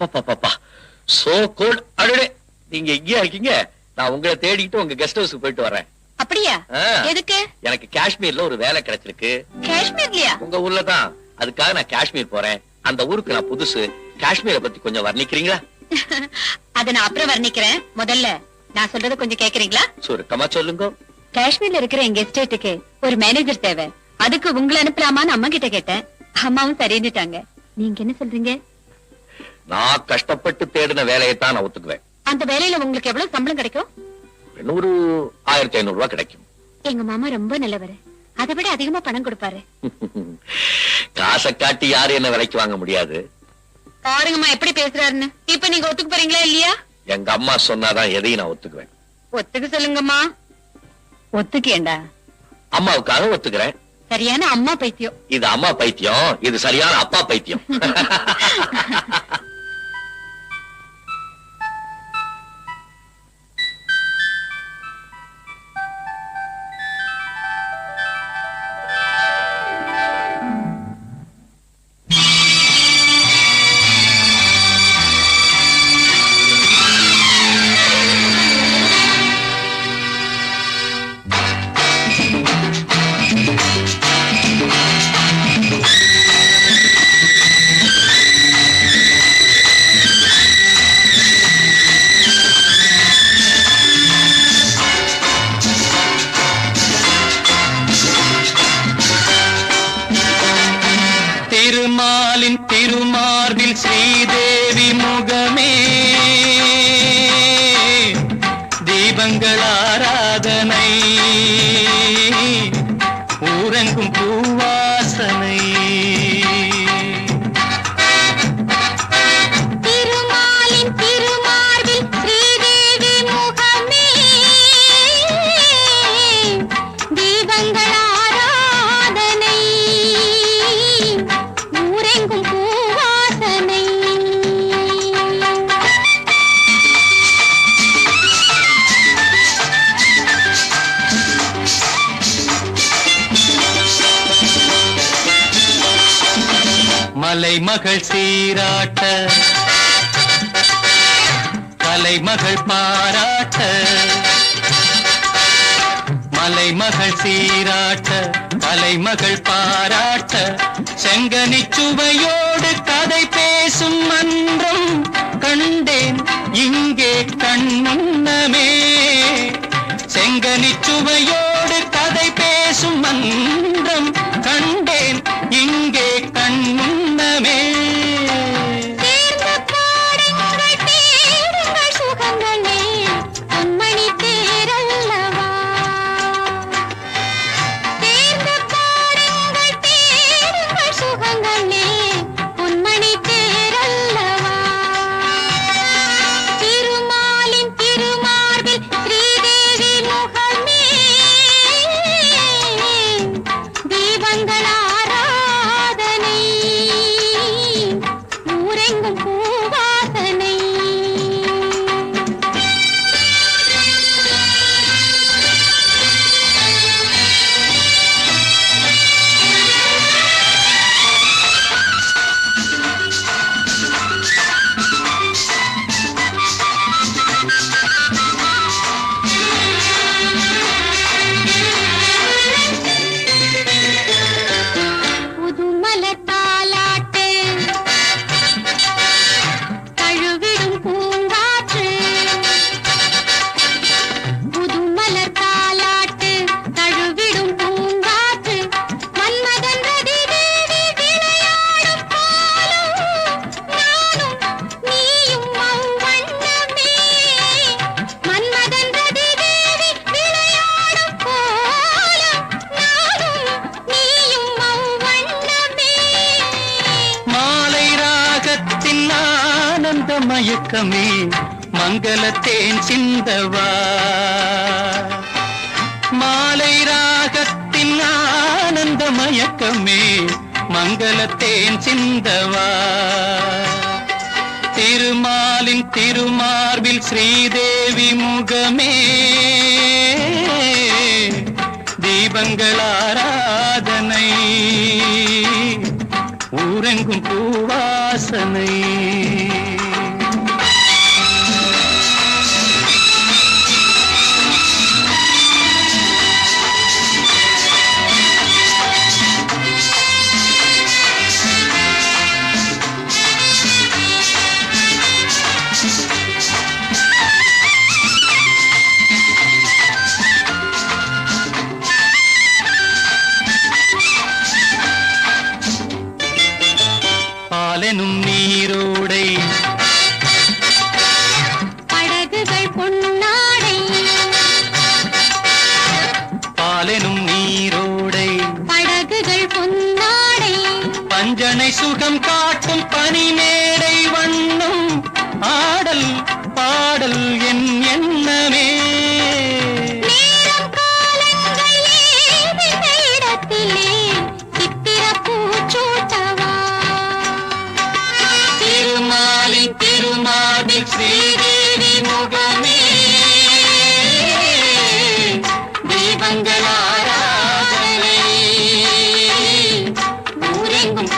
அப்பா so gold. அடடே, நீங்க எங்கேயா இருக்கீங்க? நான் உங்களை தேடிட்டு உங்க கெஸ்ட் ஹவுஸ்க்கு போயிட்டு வரேன். அப்படியா? எதுக்கு? எனக்கு காஷ்மீர்ல ஒரு வேலை கிடைச்சிருக்கு. காஷ்மீர்லயா? உங்க ஊர்ல தான். அதுக்காக நான் காஷ்மீர் போறேன். அந்த ஊருக்கு நான் புதுசு. காஷ்மீரை பத்தி கொஞ்சம் வர்ணிக்கிறீங்களா? அத நான் அப்புறம் வர்ணிக்கிறேன். முதல்ல நான் சொல்றத கொஞ்சம் கேக்குறீங்களா? சுருக்கமா சொல்லுங்க. காஷ்மீர்ல இருக்கிற எங்க எஸ்டேட்டுக்கு ஒரு மேனேஜர் தேவை. அதுக்கு உங்களை அனுப்பலாமான்னு அம்மா கிட்ட கேட்டேன். அம்மாவும் சரின்னுட்டாங்க. நீங்க என்ன சொல்றீங்க? நான் கஷ்டப்பட்டு தேடின வேலையைத்தான் நான் ஒத்துக்குவேன். அந்த வேலையில உங்களுக்கு எவ்வளவு சம்பளம் கிடைக்கும்? ஒரு 1500 ரூபாய் கிடைக்கும். எங்க மாமா ரொம்ப நல்லவரு. அதை விட அதிகமா பணம் கொடுப்பாரு. காசை காட்டி யாரும் என்ன விலைக்கு வாங்க முடியாது. பாருங்கம்மா எப்படி பேசுறாருன்னு. இப்ப நீங்க ஒத்துக்கு போறீங்களா இல்லையா? எங்க அம்மா சொன்னாதான் எதையும் நான் ஒத்துக்குவேன். ஒத்துக்கு சொல்லுங்கம்மா. ஒத்துக்கேண்டா? அம்மாவுக்காக ஒத்துக்கிறேன். சரியான அம்மா பைத்தியம். இது அம்மா பைத்தியம், இது சரியான அப்பா பைத்தியம். திருமாலின் திருமார்பில் ஸ்ரீதேவி முகமே தீபங்கள் ஆராதனை ஊரெங்கும் பூவாசனை மலைமகள் சீராட்ட கலைமகள் பாராட்ட மலைமகள் சீராட்ட கலைமகள் பாராட்ட செங்கனி சுவையோடு கதை பேசும் மன்றம் கண்டேன் இங்கே கண்முன்னமே. செங்கனி சுவையோடு கதை பேசும் மன்றம் கண்டேன் இங்கே கண்முன்னமே. மயக்கமே மங்களத்தேன் சிந்தவா மாலை ராகத்தின் ஆனந்த மயக்கமே மங்களத்தேன் சிந்தவா திருமாலின் திருமார்பில் ஸ்ரீதேவி முகமே தீபங்கள் ஆராதனை ஊரெங்கும் பூவாசனை மேடை வண்ணம் ஆடல் பாடல் என் எண்ணமே. நேரம் காலங்கள் ஏதென்ன இடத்திலே சித்திரப் பூச்சூட்டவா? திருமாலின் திருமார்பில் ஸ்ரீதேவி முகமே தீபங்கள் ஆராதனை ஊரெங்கும்